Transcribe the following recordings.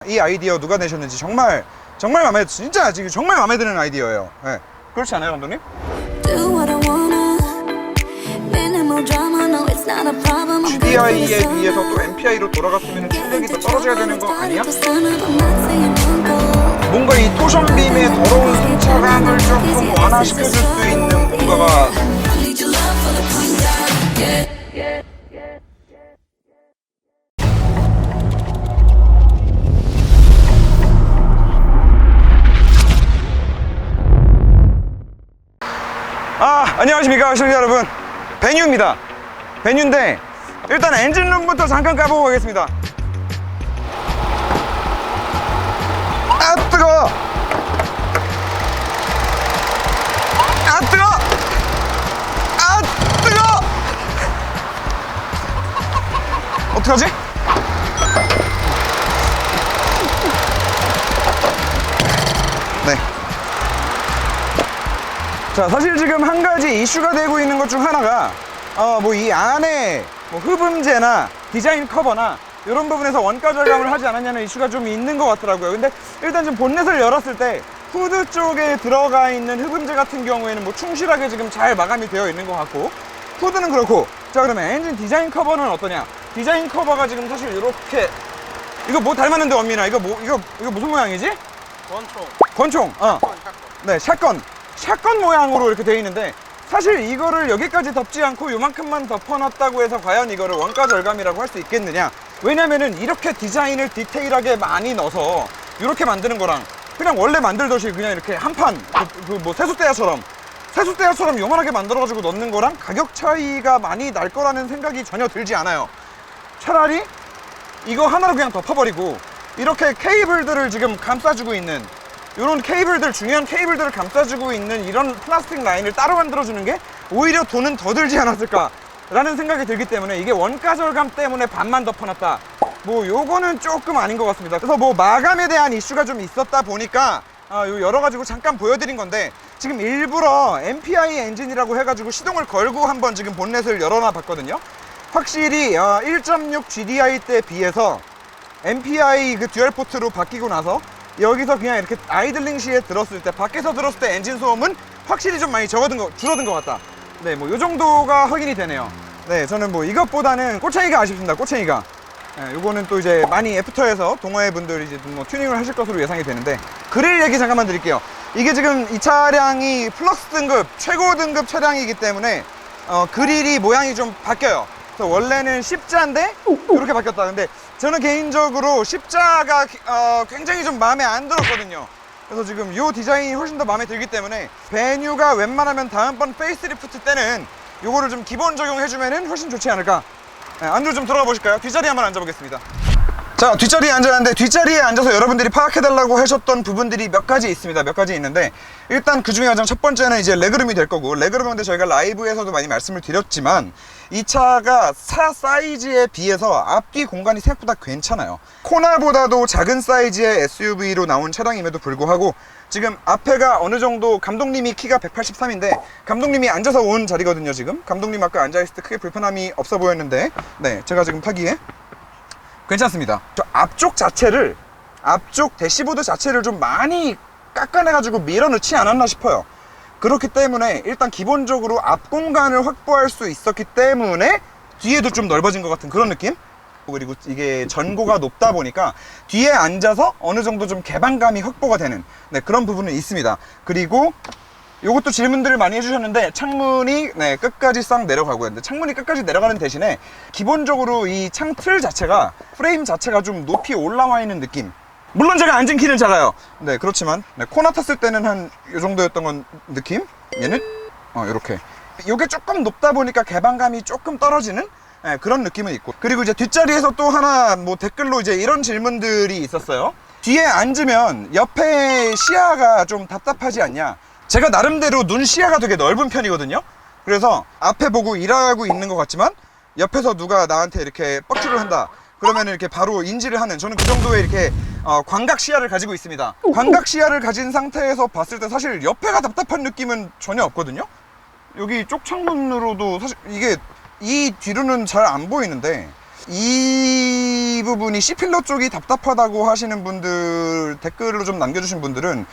이 아이디어 누가 내셨는지 정말 마음에 진짜 지금 정말 마음에 드는 아이디어예요. 네. 그렇지 않아요, 감독님? GDI에 비해서 또 MPI로 돌아갔으면 출력이 더 떨어져야 되는 거 아니야? 뭔가 이 토션빔의 더러운 승차감을 조금 완화시켜줄 수 있는 뭔가가 안녕하십니까 시청자 여러분, 베뉴입니다. 베뉴인데 일단 엔진룸부터 잠깐 까보고 가겠습니다. 아 뜨거워! 아 뜨거워! 아 뜨거워! 어떡하지? 네. 자, 사실 지금 한 가지 이슈가 되고 있는 것 중 하나가 뭐 이 안에 뭐 흡음재나 디자인 커버나 이런 부분에서 원가 절감을 하지 않았냐는 이슈가 좀 있는 것 같더라고요. 근데 일단 지금 본넷을 열었을 때 후드 쪽에 들어가 있는 흡음재 같은 경우에는 뭐 충실하게 지금 잘 마감이 되어 있는 것 같고, 후드는 그렇고. 자, 그러면 엔진 디자인 커버는 어떠냐? 디자인 커버가 지금 사실 이렇게, 이거 뭐 닮았는데 원민아, 이거 무슨 모양이지? 권총. 네, 샷건 모양으로 이렇게 되어 있는데, 사실 이거를 여기까지 덮지 않고 요만큼만 덮어놨다고 해서 과연 이거를 원가 절감이라고 할 수 있겠느냐? 왜냐면은 이렇게 디자인을 디테일하게 많이 넣어서 이렇게 만드는 거랑 그냥 원래 만들듯이 그냥 이렇게 한판 뭐 세숫대야처럼 요만하게 만들어가지고 넣는 거랑 가격 차이가 많이 날 거라는 생각이 전혀 들지 않아요. 차라리 이거 하나로 그냥 덮어버리고 이렇게 케이블들을 지금 감싸주고 있는, 이런 케이블들, 중요한 케이블들을 감싸주고 있는 이런 플라스틱 라인을 따로 만들어주는 게 오히려 돈은 더 들지 않았을까 라는 생각이 들기 때문에, 이게 원가 절감 때문에 반만 덮어놨다, 뭐 요거는 조금 아닌 것 같습니다. 그래서 뭐 마감에 대한 이슈가 좀 있었다 보니까 요 여러 가지로 잠깐 보여드린 건데, 지금 일부러 MPI 엔진이라고 해가지고 시동을 걸고 한번 지금 본넷을 열어놔 봤거든요. 확실히 1.6 GDI 때 비해서 MPI 그 듀얼 포트로 바뀌고 나서 여기서 그냥 이렇게 아이들링 시에 들었을 때, 밖에서 들었을 때 엔진 소음은 확실히 좀 많이 줄어든 것 같다. 네, 뭐 요 정도가 확인이 되네요. 네, 저는 뭐 이것보다는 꼬챙이가 아쉽습니다. 꼬챙이가. 네, 요거는 또 이제 많이 애프터에서 동호회 분들이 이제 뭐 튜닝을 하실 것으로 예상이 되는데, 그릴 얘기 잠깐만 드릴게요. 이게 지금 이 차량이 플럭스 등급, 최고 등급 차량이기 때문에 그릴이 모양이 좀 바뀌어요. 그래서 원래는 십자인데 이렇게 바뀌었다. 근데 저는 개인적으로 십자가 굉장히 좀 마음에 안 들었거든요. 그래서 지금 이 디자인이 훨씬 더 마음에 들기 때문에 베뉴가 웬만하면 다음번 페이스리프트 때는 요거를 좀 기본 적용해주면 훨씬 좋지 않을까. 네, 안으로 좀 들어가 보실까요? 뒷자리에 한번 앉아보겠습니다. 자, 뒷자리에 앉았는데, 뒷자리에 앉아서 여러분들이 파악해달라고 하셨던 부분들이 몇 가지 있습니다. 몇 가지 있는데, 일단 그 중에 가장 첫 번째는 이제 레그룸이 될 거고, 레그룸은 근데 저희가 라이브에서도 많이 말씀을 드렸지만, 이 차가 사이즈에 비해서 앞뒤 공간이 생각보다 괜찮아요. 코나보다도 작은 사이즈의 SUV로 나온 차량임에도 불구하고 지금 앞에가 어느 정도, 감독님이 키가 183인데 감독님이 앉아서 온 자리거든요. 지금 감독님 아까 앉아있을 때 크게 불편함이 없어 보였는데, 네, 제가 지금 타기에 괜찮습니다. 저 앞쪽 대시보드 자체를 좀 많이 깎아내가지고 밀어넣지 않았나 싶어요. 그렇기 때문에 일단 기본적으로 앞 공간을 확보할 수 있었기 때문에 뒤에도 좀 넓어진 것 같은 그런 느낌? 그리고 이게 전고가 높다 보니까 뒤에 앉아서 어느 정도 좀 개방감이 확보가 되는, 네, 그런 부분은 있습니다. 그리고 요것도 질문들을 많이 해주셨는데, 창문이 끝까지 싹 내려가고요. 근데 창문이 끝까지 내려가는 대신에 기본적으로 이 창틀 자체가, 프레임 자체가 좀 높이 올라와 있는 느낌. 물론 제가 앉은 키는 작아요. 네, 그렇지만 코나 탔을 때는 한 요 정도였던 건 느낌? 얘는 요렇게 요게 조금 높다 보니까 개방감이 조금 떨어지는, 네, 그런 느낌은 있고. 그리고 이제 뒷자리에서 또 하나 뭐 댓글로 이제 이런 질문들이 있었어요. 뒤에 앉으면 옆에 시야가 좀 답답하지 않냐? 제가 나름대로 눈 시야가 되게 넓은 편이거든요. 그래서 앞에 보고 일하고 있는 것 같지만 옆에서 누가 나한테 이렇게 뻑큐를 한다 그러면 이렇게 바로 인지를 하는, 저는 그 정도의 이렇게 광각 시야를 가지고 있습니다. 광각 시야를 가진 상태에서 봤을 때 사실 옆에가 답답한 느낌은 전혀 없거든요. 여기 쪽 창문으로도 사실 이게 이 뒤로는 잘 안 보이는데 이 부분이 C필러 쪽이 답답하다고 하시는 분들, 댓글로 좀 남겨주신 분들은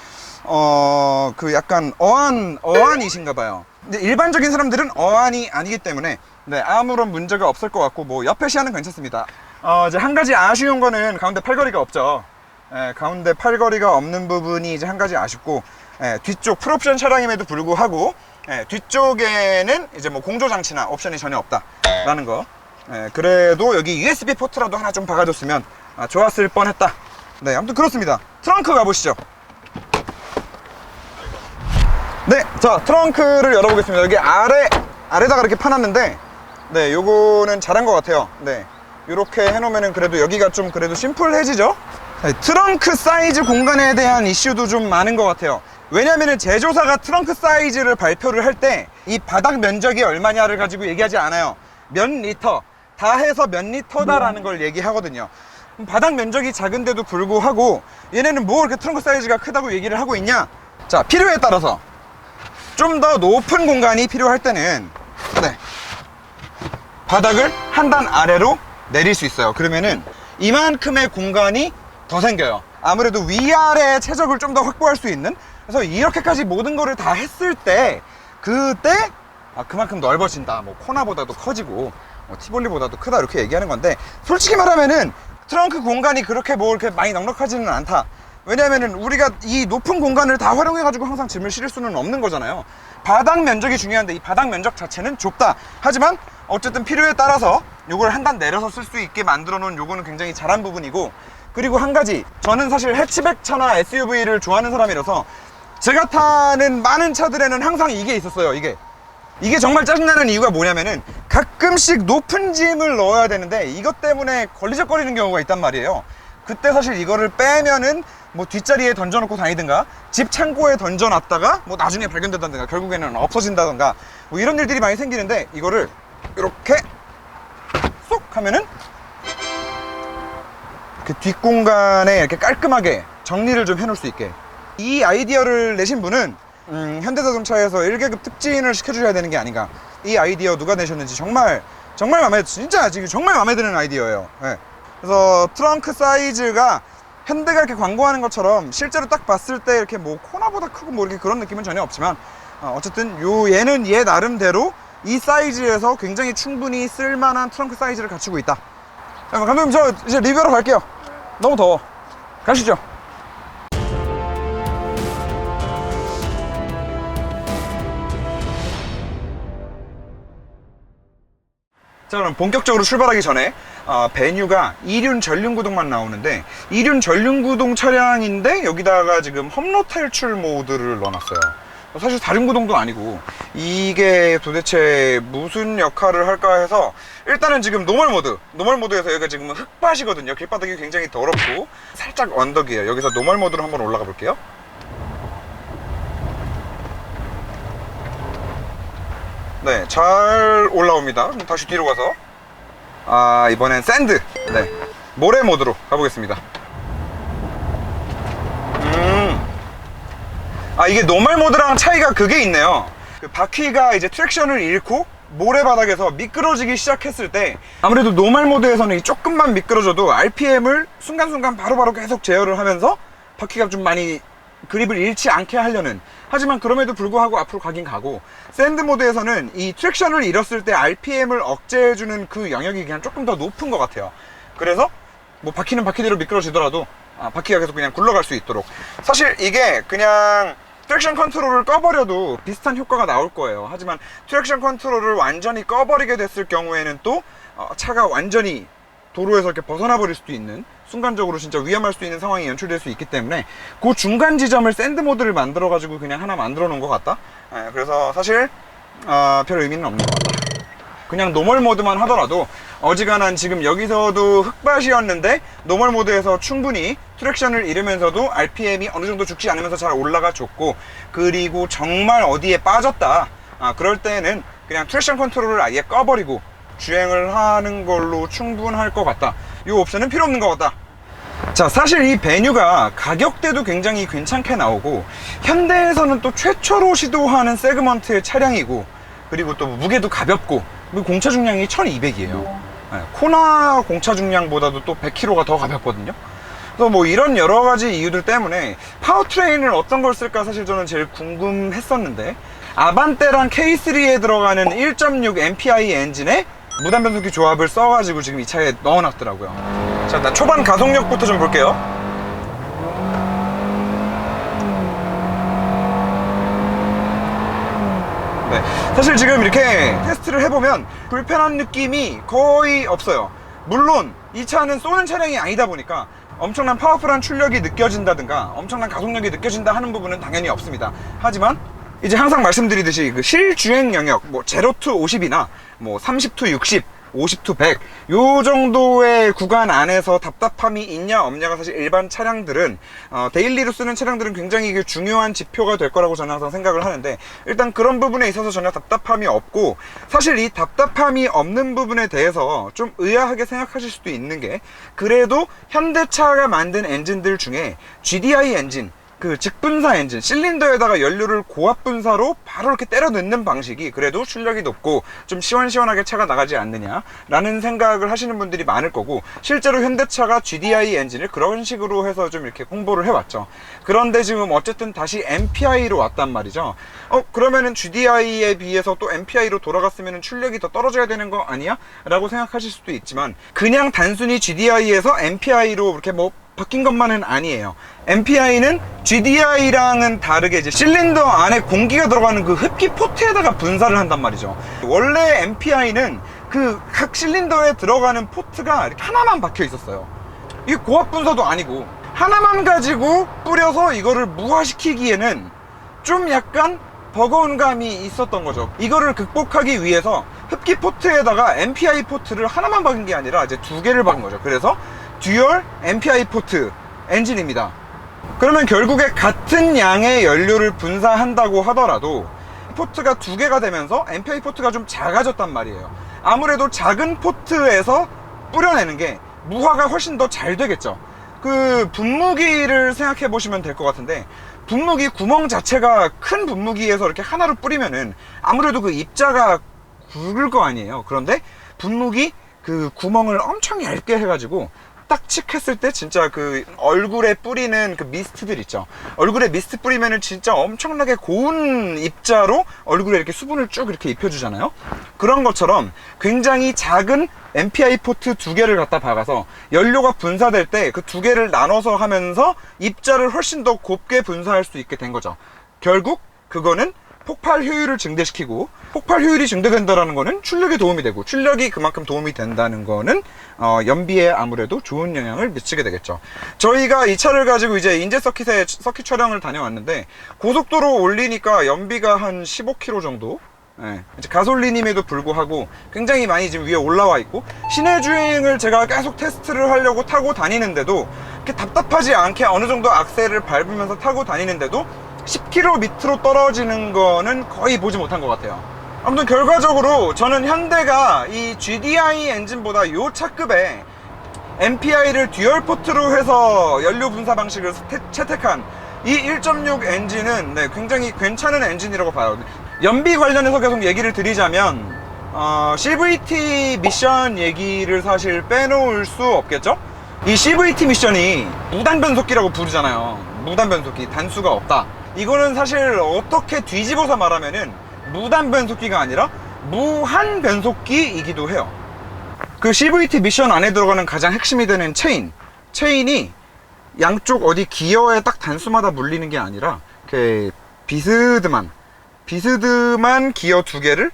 그 약간 어안이신가 봐요. 근데 일반적인 사람들은 어안이 아니기 때문에 네, 아무런 문제가 없을 것 같고, 뭐 옆에 시야는 괜찮습니다. 이제 한 가지 아쉬운 거는 가운데 팔걸이가 없죠. 가운데 팔걸이가 없는 부분이 이제 한 가지 아쉽고, 뒤쪽 풀옵션 차량임에도 불구하고 뒤쪽에는 이제 뭐 공조 장치나 옵션이 전혀 없다라는 거. 그래도 여기 USB 포트라도 하나 좀 박아줬으면 좋았을 뻔했다. 네, 아무튼 그렇습니다. 트렁크 가보시죠. 네, 자, 트렁크를 열어보겠습니다. 여기 아래다가 이렇게 파놨는데, 네, 요거는 잘한 것 같아요. 네, 요렇게 해놓으면은 그래도 여기가 좀 그래도 심플해지죠? 네, 트렁크 사이즈 공간에 대한 이슈도 좀 많은 것 같아요. 왜냐면은 제조사가 트렁크 사이즈를 발표를 할 때 이 바닥 면적이 얼마냐를 가지고 얘기하지 않아요. 몇 리터, 다 해서 몇 리터다라는 걸 얘기하거든요. 바닥 면적이 작은데도 불구하고 얘네는 뭐 이렇게 트렁크 사이즈가 크다고 얘기를 하고 있냐? 자, 필요에 따라서 좀 더 높은 공간이 필요할 때는 네, 바닥을 한 단 아래로 내릴 수 있어요. 그러면은 이만큼의 공간이 더 생겨요. 아무래도 위아래 최적을 좀 더 확보할 수 있는, 그래서 이렇게까지 모든 거를 다 했을 때 그때 그만큼 넓어진다, 뭐 코나보다도 커지고 뭐 티볼리보다도 크다, 이렇게 얘기하는 건데, 솔직히 말하면은 트렁크 공간이 그렇게 뭐 이렇게 많이 넉넉하지는 않다. 왜냐면은 우리가 이 높은 공간을 다 활용해 가지고 항상 짐을 실을 수는 없는 거잖아요. 바닥 면적이 중요한데 이 바닥 면적 자체는 좁다. 하지만 어쨌든 필요에 따라서 요걸 한 단 내려서 쓸 수 있게 만들어 놓은 요거는 굉장히 잘한 부분이고, 그리고 한 가지, 저는 사실 해치백차나 SUV를 좋아하는 사람이라서 제가 타는 많은 차들에는 항상 이게 있었어요. 이게 정말 짜증나는 이유가 뭐냐면은 가끔씩 높은 짐을 넣어야 되는데 이것 때문에 걸리적거리는 경우가 있단 말이에요. 그때 사실 이거를 빼면은 뭐 뒷자리에 던져놓고 다니든가 집 창고에 던져놨다가 뭐 나중에 발견된다든가 결국에는 없어진다든가 뭐 이런 일들이 많이 생기는데, 이거를 이렇게 쏙 하면은 그 뒷공간에 이렇게 깔끔하게 정리를 좀 해놓을 수 있게. 이 아이디어를 내신 분은 현대자동차에서 1계급 특진을 시켜주셔야 되는 게 아닌가. 이 아이디어 누가 내셨는지 정말 진짜 지금 정말 마음에 드는 아이디어예요. 네. 그래서 트렁크 사이즈가 현대가 이렇게 광고하는 것처럼 실제로 딱 봤을 때 이렇게 뭐 코나보다 크고 뭐 이렇게 그런 느낌은 전혀 없지만, 어쨌든 얘는 얘 나름대로 이 사이즈에서 굉장히 충분히 쓸만한 트렁크 사이즈를 갖추고 있다. 자, 감독님, 저 이제 리뷰하러 갈게요. 너무 더워. 가시죠. 자, 그럼 본격적으로 출발하기 전에 베뉴가 2륜 전륜구동만 나오는데, 2륜 전륜구동 차량인데 여기다가 지금 험로 탈출 모드를 넣어놨어요. 사실 4륜구동도 아니고 이게 도대체 무슨 역할을 할까 해서, 일단은 지금 노멀 모드에서 여기가 지금 흙밭이거든요. 길바닥이 굉장히 더럽고 살짝 언덕이에요. 여기서 노멀 모드로 한번 올라가 볼게요. 네, 잘 올라옵니다. 다시 뒤로 가서 이번엔 샌드, 네, 모래 모드로 가보겠습니다. 이게 노멀 모드랑 차이가 그게 있네요. 그 바퀴가 이제 트랙션을 잃고 모래바닥에서 미끄러지기 시작했을 때, 아무래도 노멀 모드에서는 조금만 미끄러져도 RPM을 순간순간 바로바로 계속 제어를 하면서 바퀴가 좀 많이 그립을 잃지 않게 하려는, 하지만 그럼에도 불구하고 앞으로 가긴 가고, 샌드 모드에서는 이 트랙션을 잃었을 때 RPM을 억제해주는 그 영역이 그냥 조금 더 높은 것 같아요. 그래서 뭐 바퀴는 바퀴대로 미끄러지더라도 바퀴가 계속 그냥 굴러갈 수 있도록. 사실 이게 그냥 트랙션 컨트롤을 꺼버려도 비슷한 효과가 나올 거예요. 하지만 트랙션 컨트롤을 완전히 꺼버리게 됐을 경우에는 또 차가 완전히 도로에서 이렇게 벗어나 버릴 수도 있는, 순간적으로 진짜 위험할 수 있는 상황이 연출될 수 있기 때문에 그 중간 지점을 샌드 모드를 만들어 가지고 그냥 하나 만들어 놓은 것 같다. 그래서 사실 별 의미는 없는 것 같다. 그냥 노멀 모드만 하더라도 어지간한, 지금 여기서도 흙밭이었는데 노멀 모드에서 충분히 트랙션을 잃으면서도 RPM이 어느 정도 죽지 않으면서 잘 올라가 줬고, 그리고 정말 어디에 빠졌다, 그럴 때는 그냥 트랙션 컨트롤을 아예 꺼버리고 주행을 하는 걸로 충분할 것 같다. 이 옵션은 필요 없는 것 같다. 자, 사실 이 베뉴가 가격대도 굉장히 괜찮게 나오고, 현대에서는 또 최초로 시도하는 세그먼트의 차량이고, 그리고 또 무게도 가볍고, 그리고 공차 중량이 1200이에요 코나 공차 중량보다도 또 100kg가 더 가볍거든요. 그래서 뭐 이런 여러 가지 이유들 때문에 파워트레인을 어떤 걸 쓸까 사실 저는 제일 궁금했었는데, 아반떼랑 K3에 들어가는 1.6 MPI 엔진에 무단 변속기 조합을 써가지고 지금 이 차에 넣어놨더라고요. 자, 일단 초반 가속력부터 좀 볼게요. 네, 사실 지금 이렇게 테스트를 해보면 불편한 느낌이 거의 없어요. 물론 이 차는 쏘는 차량이 아니다 보니까 엄청난 파워풀한 출력이 느껴진다든가 엄청난 가속력이 느껴진다 하는 부분은 당연히 없습니다. 하지만 이제 항상 말씀드리듯이 그 실주행 영역, 뭐 0 to 50이나 뭐 30 to 60, 50 to 100, 요 정도의 구간 안에서 답답함이 있냐 없냐가 사실 일반 차량들은 데일리로 쓰는 차량들은 굉장히 중요한 지표가 될 거라고 저는 항상 생각을 하는데, 일단 그런 부분에 있어서 전혀 답답함이 없고, 사실 이 답답함이 없는 부분에 대해서 좀 의아하게 생각하실 수도 있는 게, 그래도 현대차가 만든 엔진들 중에 GDI 엔진, 그 직분사 엔진, 실린더에다가 연료를 고압 분사로 바로 이렇게 때려 넣는 방식이 그래도 출력이 높고 좀 시원시원하게 차가 나가지 않느냐 라는 생각을 하시는 분들이 많을 거고, 실제로 현대차가 GDI 엔진을 그런 식으로 해서 좀 이렇게 홍보를 해왔죠. 그런데 지금 어쨌든 다시 MPI로 왔단 말이죠. 그러면은 GDI에 비해서 또 MPI로 돌아갔으면 출력이 더 떨어져야 되는 거 아니야? 라고 생각하실 수도 있지만, 그냥 단순히 GDI에서 MPI로 이렇게 뭐 바뀐 것만은 아니에요. MPI는 GDI랑은 다르게 이제 실린더 안에 공기가 들어가는 그 흡기 포트에다가 분사를 한단 말이죠. 원래 MPI는 그 각 실린더에 들어가는 포트가 이렇게 하나만 박혀 있었어요. 이게 고압 분사도 아니고 하나만 가지고 뿌려서 이거를 무화시키기에는 좀 약간 버거운 감이 있었던 거죠. 이거를 극복하기 위해서 흡기 포트에다가 MPI 포트를 하나만 박은 게 아니라 이제 2개를 박은 거죠. 그래서 듀얼 MPI 포트 엔진입니다. 그러면 결국에 같은 양의 연료를 분사한다고 하더라도 포트가 2개가 되면서 MPI 포트가 좀 작아졌단 말이에요. 아무래도 작은 포트에서 뿌려내는 게 무화가 훨씬 더 잘 되겠죠. 그 분무기를 생각해 보시면 될 것 같은데, 분무기 구멍 자체가 큰 분무기에서 이렇게 하나로 뿌리면은 아무래도 그 입자가 굵을 거 아니에요. 그런데 분무기 그 구멍을 엄청 얇게 해가지고 딱 칙 했을 때 진짜 그 얼굴에 뿌리는 그 미스트들 있죠. 얼굴에 미스트 뿌리면은 진짜 엄청나게 고운 입자로 얼굴에 이렇게 수분을 쭉 이렇게 입혀주잖아요. 그런 것처럼 굉장히 작은 MPI 포트 2개를 갖다 박아서 연료가 분사될 때 그 2개를 나눠서 하면서 입자를 훨씬 더 곱게 분사할 수 있게 된 거죠. 결국 그거는 폭발 효율을 증대시키고, 폭발 효율이 증대된다는 거는 출력에 도움이 되고, 출력이 그만큼 도움이 된다는 거는 연비에 아무래도 좋은 영향을 미치게 되겠죠. 저희가 이 차를 가지고 이제 인제 서킷에 서킷 촬영을 다녀왔는데, 고속도로 올리니까 연비가 한 15km 정도, 이제 가솔린임에도 불구하고 굉장히 많이 지금 위에 올라와 있고, 시내 주행을 제가 계속 테스트를 하려고 타고 다니는데도 이렇게 답답하지 않게 어느 정도 악셀을 밟으면서 타고 다니는데도 10km 밑으로 떨어지는 거는 거의 보지 못한 것 같아요. 아무튼 결과적으로 저는 현대가 이 GDI 엔진보다 요 차급에 MPI를 듀얼 포트로 해서 연료 분사 방식을 채택한 이 1.6 엔진은 굉장히 괜찮은 엔진이라고 봐요. 연비 관련해서 계속 얘기를 드리자면 CVT 미션 얘기를 사실 빼놓을 수 없겠죠? 이 CVT 미션이 무단 변속기라고 부르잖아요. 무단 변속기, 단수가 없다. 이거는 사실 어떻게 뒤집어서 말하면은 무단 변속기가 아니라 무한 변속기이기도 해요. 그 CVT 미션 안에 들어가는 가장 핵심이 되는 체인이 양쪽 어디 기어에 딱 단수마다 물리는 게 아니라 이렇게 비스듬한 기어 2개를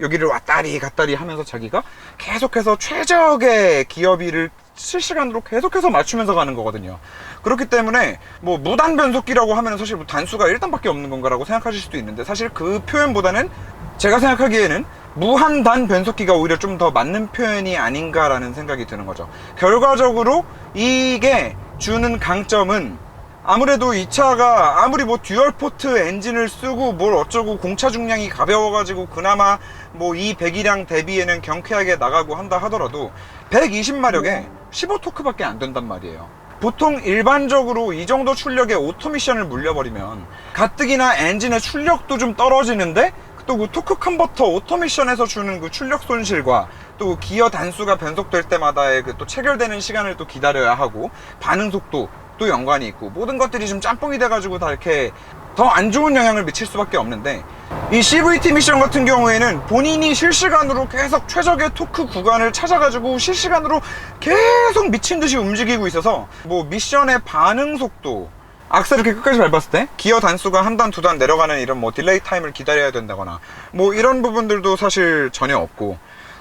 여기를 왔다리 갔다리 하면서 자기가 계속해서 최적의 기어비를 실시간으로 계속해서 맞추면서 가는 거거든요. 그렇기 때문에 뭐 무단 변속기라고 하면 사실 뭐 단수가 1단밖에 없는 건가라고 생각하실 수도 있는데, 사실 그 표현보다는 제가 생각하기에는 무한단 변속기가 오히려 좀 더 맞는 표현이 아닌가라는 생각이 드는 거죠. 결과적으로 이게 주는 강점은 아무래도 이 차가 아무리 뭐 듀얼 포트 엔진을 쓰고 뭘 어쩌고 공차 중량이 가벼워가지고 그나마 뭐 이 배기량 대비에는 경쾌하게 나가고 한다 하더라도 120마력에 15토크밖에 안 된단 말이에요. 보통 일반적으로 이 정도 출력의 오토미션을 물려버리면 가뜩이나 엔진의 출력도 좀 떨어지는데, 또 그 토크 컨버터 오토미션에서 주는 그 출력 손실과 또 기어 단수가 변속될 때마다의 그 또 체결되는 시간을 또 기다려야 하고, 반응 속도 또 연관이 있고, 모든 것들이 좀 짬뽕이 돼가지고 다 이렇게 더 안 좋은 영향을 미칠 수밖에 없는데, 이 CVT 미션 같은 경우에는 본인이 실시간으로 계속 최적의 토크 구간을 찾아가지고 실시간으로 계속 미친 듯이 움직이고 있어서, 뭐 미션의 반응 속도, 악셀을 이렇게 끝까지 밟았을 때 기어 단수가 한 단, 두 단 내려가는 이런 뭐 딜레이 타임을 기다려야 된다거나 뭐 이런 부분들도 사실 전혀 없고,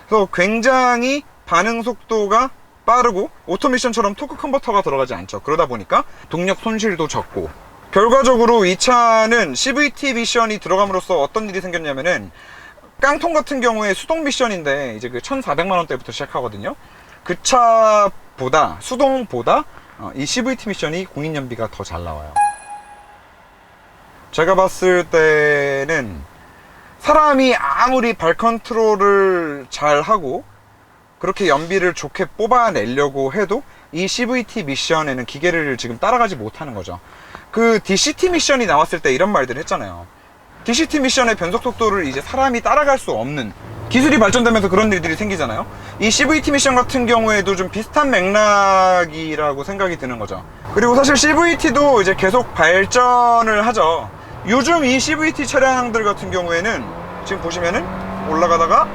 그래서 굉장히 반응 속도가 빠르고 오토미션처럼 토크 컨버터가 들어가지 않죠. 그러다 보니까 동력 손실도 적고, 결과적으로 이 차는 CVT 미션이 들어감으로써 어떤 일이 생겼냐면은, 깡통 같은 경우에 수동 미션인데 이제 그 1,400만원대부터 시작하거든요. 그 차보다, 수동보다 이 CVT 미션이 공인연비가 더 잘 나와요. 제가 봤을 때는 사람이 아무리 발 컨트롤을 잘 하고 그렇게 연비를 좋게 뽑아내려고 해도 이 CVT 미션에는 기계를 지금 따라가지 못하는 거죠. 그 DCT 미션이 나왔을 때 이런 말들 했잖아요. DCT 미션의 변속 속도를 이제 사람이 따라갈 수 없는, 기술이 발전되면서 그런 일들이 생기잖아요. 이 CVT 미션 같은 경우에도 좀 비슷한 맥락이라고 생각이 드는 거죠. 그리고 사실 CVT도 이제 계속 발전을 하죠. 요즘 이 CVT 차량들 같은 경우에는 지금 보시면은 올라가다가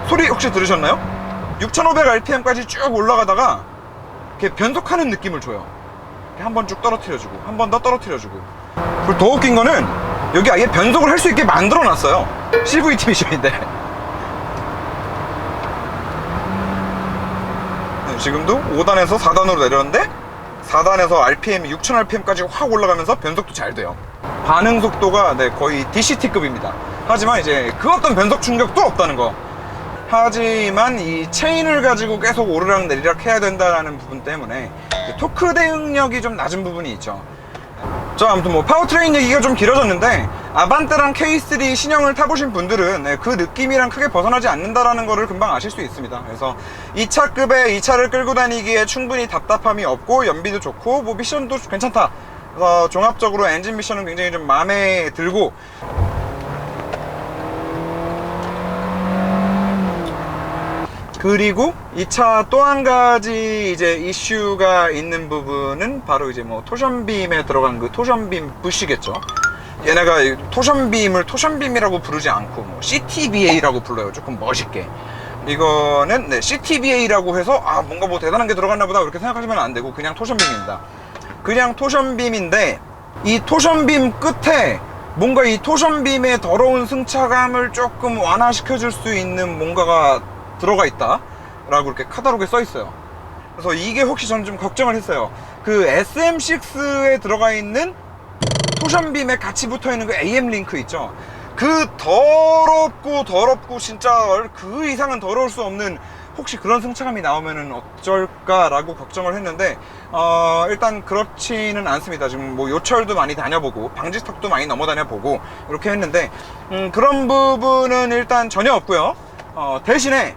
소리 혹시 들으셨나요? 6500rpm까지 쭉 올라가다가 이렇게 변속하는 느낌을 줘요. 한 번 쭉 떨어뜨려주고, 한 번 더 떨어뜨려주고. 그리고 더 웃긴 거는 여기 아예 변속을 할 수 있게 만들어 놨어요. CVT 미션인데. 네, 지금도 5단에서 4단으로 내렸는데 4단에서 RPM이 6000rpm까지 확 올라가면서 변속도 잘 돼요. 반응 속도가 거의 DCT급입니다. 하지만 이제 그 어떤 변속 충격도 없다는 거. 하지만 이 체인을 가지고 계속 오르락 내리락 해야 된다는 부분 때문에 토크 대응력이 좀 낮은 부분이 있죠. 자, 아무튼 뭐 파워트레인 얘기가 좀 길어졌는데, 아반떼랑 K3 신형을 타보신 분들은 그 느낌이랑 크게 벗어나지 않는다라는 거를 금방 아실 수 있습니다. 그래서 2차급에 이 차를 끌고 다니기에 충분히 답답함이 없고, 연비도 좋고, 뭐 미션도 괜찮다. 그래서 종합적으로 엔진 미션은 굉장히 좀 마음에 들고, 그리고 이 차 또 한 가지 이제 이슈가 있는 부분은 바로 이제 뭐 토션빔에 들어간 그 토션빔 부시겠죠. 얘네가 토션빔을 토션빔이라고 부르지 않고 뭐 CTBA라고 불러요. 조금 멋있게. 이거는 CTBA라고 해서 뭔가 뭐 대단한 게 들어갔나 보다 그렇게 생각하시면 안 되고, 그냥 토션빔입니다. 그냥 토션빔인데, 이 토션빔 끝에 뭔가 이 토션빔의 더러운 승차감을 조금 완화시켜 줄 수 있는 뭔가가 들어가 있다 라고 이렇게 카탈로그에 써 있어요. 그래서 이게 혹시 저는 좀 걱정을 했어요. 그 SM6에 들어가 있는 토션빔에 같이 붙어 있는 그 AM 링크 있죠. 그 더럽고 진짜 그 이상은 더러울 수 없는, 혹시 그런 승차감이 나오면은 어쩔까 라고 걱정을 했는데, 일단 그렇지는 않습니다. 지금 뭐 요철도 많이 다녀보고 방지턱도 많이 넘어 다녀보고 이렇게 했는데, 그런 부분은 일단 전혀 없고요. 대신에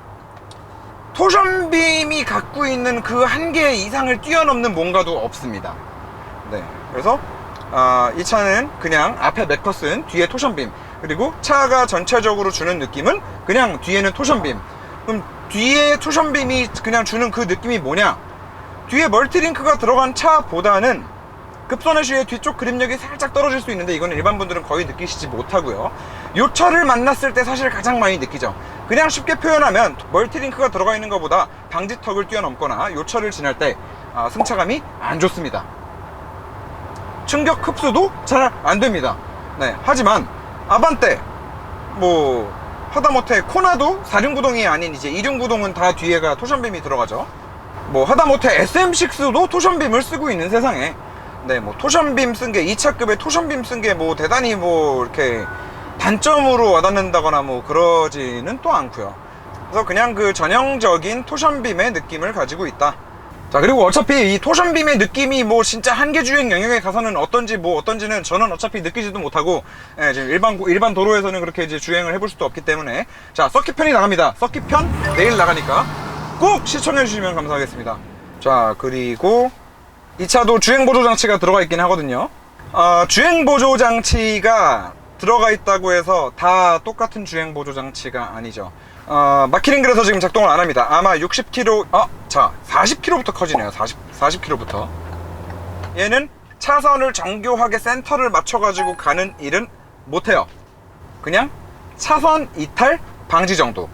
토션빔이 갖고 있는 그 한계 이상을 뛰어넘는 뭔가도 없습니다. 네, 그래서 이 차는 그냥 앞에 맥퍼슨, 뒤에 토션빔, 그리고 차가 전체적으로 주는 느낌은 그냥 뒤에는 토션빔. 그럼 뒤에 토션빔이 그냥 주는 그 느낌이 뭐냐? 뒤에 멀티링크가 들어간 차보다는 급선의 시에 뒤쪽 그립력이 살짝 떨어질 수 있는데, 이건 일반 분들은 거의 느끼시지 못하고요. 요 차를 만났을 때 사실 가장 많이 느끼죠. 그냥 쉽게 표현하면 멀티링크가 들어가 있는 것보다 방지턱을 뛰어넘거나 요 차를 지날 때 승차감이 안 좋습니다. 충격 흡수도 잘 안 됩니다. 네, 하지만 아반떼 뭐 하다못해 코나도 4륜구동이 아닌 이제 2륜구동은 다 뒤에가 토션빔이 들어가죠. 뭐 하다못해 SM6도 토션빔을 쓰고 있는 세상에, 뭐 토션빔 쓴 게, 2차급의 토션빔 쓴 게 뭐 대단히 뭐 이렇게 단점으로 와닿는다거나 뭐 그러지는 또 않고요. 그래서 그냥 그 전형적인 토션빔의 느낌을 가지고 있다. 자, 그리고 어차피 이 토션빔의 느낌이 뭐 진짜 한계 주행 영역에 가서는 어떤지는 저는 어차피 느끼지도 못하고, 지금 일반 도로에서는 그렇게 이제 주행을 해볼 수도 없기 때문에. 자, 서킷편이 나갑니다. 서킷편 내일 나가니까 꼭 시청해 주시면 감사하겠습니다. 자, 그리고 이 차도 주행보조 장치가 들어가 있긴 하거든요. 주행보조 장치가 들어가 있다고 해서 다 똑같은 주행 보조 장치가 아니죠. 마키링 그래서 지금 작동을 안 합니다. 아마 60km, 자 40km부터 커지네요. 40km부터. 얘는 차선을 정교하게 센터를 맞춰가지고 가는 일은 못해요. 그냥 차선 이탈 방지 정도.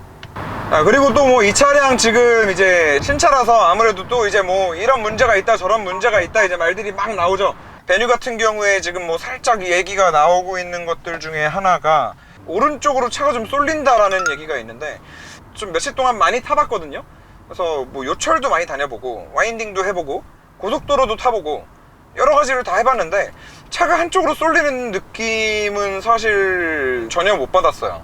그리고 또 뭐 이 차량 지금 이제 신차라서 아무래도 또 이제 뭐 이런 문제가 있다 저런 문제가 있다 이제 말들이 막 나오죠. 베뉴 같은 경우에 지금 뭐 살짝 얘기가 나오고 있는 것들 중에 하나가 오른쪽으로 차가 좀 쏠린다라는 얘기가 있는데, 좀 며칠 동안 많이 타봤거든요. 그래서 뭐 요철도 많이 다녀보고 와인딩도 해보고 고속도로도 타보고 여러 가지를 다 해봤는데 차가 한쪽으로 쏠리는 느낌은 사실 전혀 못 받았어요.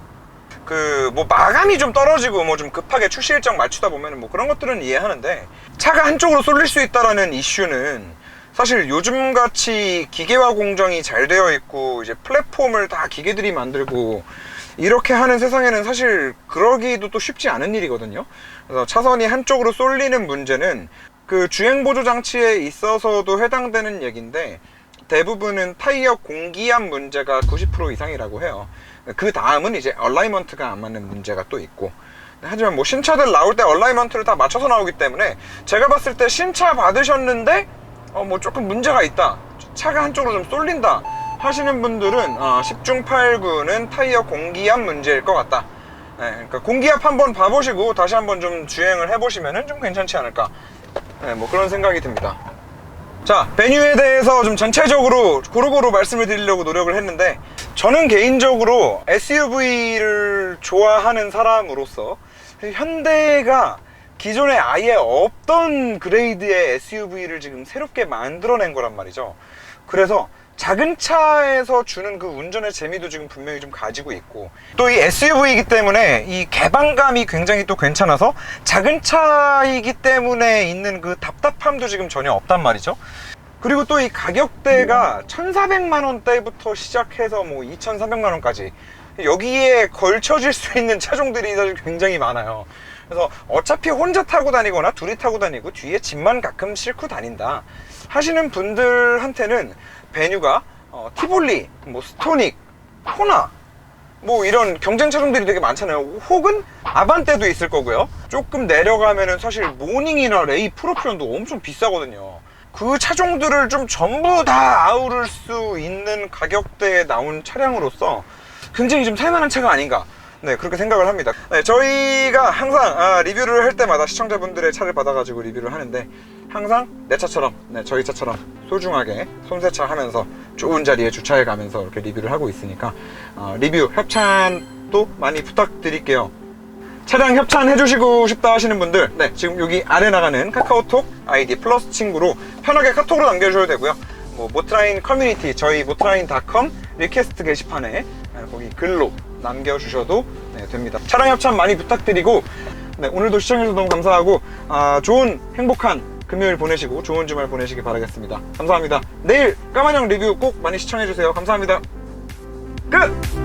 뭐 마감이 좀 떨어지고 뭐 좀 급하게 출시 일정 맞추다 보면 뭐 그런 것들은 이해하는데, 차가 한쪽으로 쏠릴 수 있다라는 이슈는 사실 요즘같이 기계화 공정이 잘 되어 있고 이제 플랫폼을 다 기계들이 만들고 이렇게 하는 세상에는 사실 그러기도 또 쉽지 않은 일이거든요. 그래서 차선이 한쪽으로 쏠리는 문제는 그 주행 보조 장치에 있어서도 해당되는 얘기인데, 대부분은 타이어 공기압 문제가 90% 이상이라고 해요. 그 다음은 이제 얼라이먼트가 안 맞는 문제가 또 있고, 하지만 뭐 신차들 나올 때 얼라이먼트를 다 맞춰서 나오기 때문에 제가 봤을 때 신차 받으셨는데 뭐 조금 문제가 있다, 차가 한쪽으로 좀 쏠린다 하시는 분들은 10중 8구는 타이어 공기압 문제일 것 같다. 네, 그러니까 공기압 한번 봐보시고 다시 한번 좀 주행을 해보시면 좀 괜찮지 않을까, 네, 뭐 그런 생각이 듭니다. 자, 베뉴에 대해서 좀 전체적으로 고루고루 말씀을 드리려고 노력을 했는데, 저는 개인적으로 SUV를 좋아하는 사람으로서 현대가 기존에 아예 없던 그레이드의 SUV를 지금 새롭게 만들어낸 거란 말이죠. 그래서 작은 차에서 주는 그 운전의 재미도 지금 분명히 좀 가지고 있고, 또 이 SUV이기 때문에 이 개방감이 굉장히 또 괜찮아서 작은 차이기 때문에 있는 그 답답함도 지금 전혀 없단 말이죠. 그리고 또 이 가격대가 1,400만원대부터 시작해서 뭐 2,300만원까지 여기에 걸쳐질 수 있는 차종들이 사실 굉장히 많아요. 그래서 어차피 혼자 타고 다니거나 둘이 타고 다니고 뒤에 짐만 가끔 싣고 다닌다 하시는 분들한테는 베뉴가 티볼리, 뭐 스토닉, 코나 뭐 이런 경쟁 차종들이 되게 많잖아요. 혹은 아반떼도 있을 거고요. 조금 내려가면은 사실 모닝이나 레이 프로피언도 엄청 비싸거든요. 그 차종들을 좀 전부 다 아우를 수 있는 가격대에 나온 차량으로서 굉장히 좀 살만한 차가 아닌가, 네, 그렇게 생각을 합니다. 네, 저희가 항상 리뷰를 할 때마다 시청자분들의 차를 받아가지고 리뷰를 하는데, 항상 내 차처럼, 네, 저희 차처럼 소중하게 손세차 하면서 좋은 자리에 주차해 가면서 이렇게 리뷰를 하고 있으니까 리뷰 협찬도 많이 부탁드릴게요. 차량 협찬 해주시고 싶다 하시는 분들, 네, 지금 여기 아래 나가는 카카오톡 아이디 플러스 친구로 편하게 카톡으로 남겨주셔도 되고요. 뭐 모트라인 커뮤니티, 저희 모트라인.com 리퀘스트 게시판에 거기 글로 남겨주셔도 됩니다. 차량 협찬 많이 부탁드리고, 네, 오늘도 시청해주셔서 너무 감사하고 좋은 행복한 금요일 보내시고 좋은 주말 보내시기 바라겠습니다. 감사합니다. 내일 까만형 리뷰 꼭 많이 시청해주세요. 감사합니다. 끝!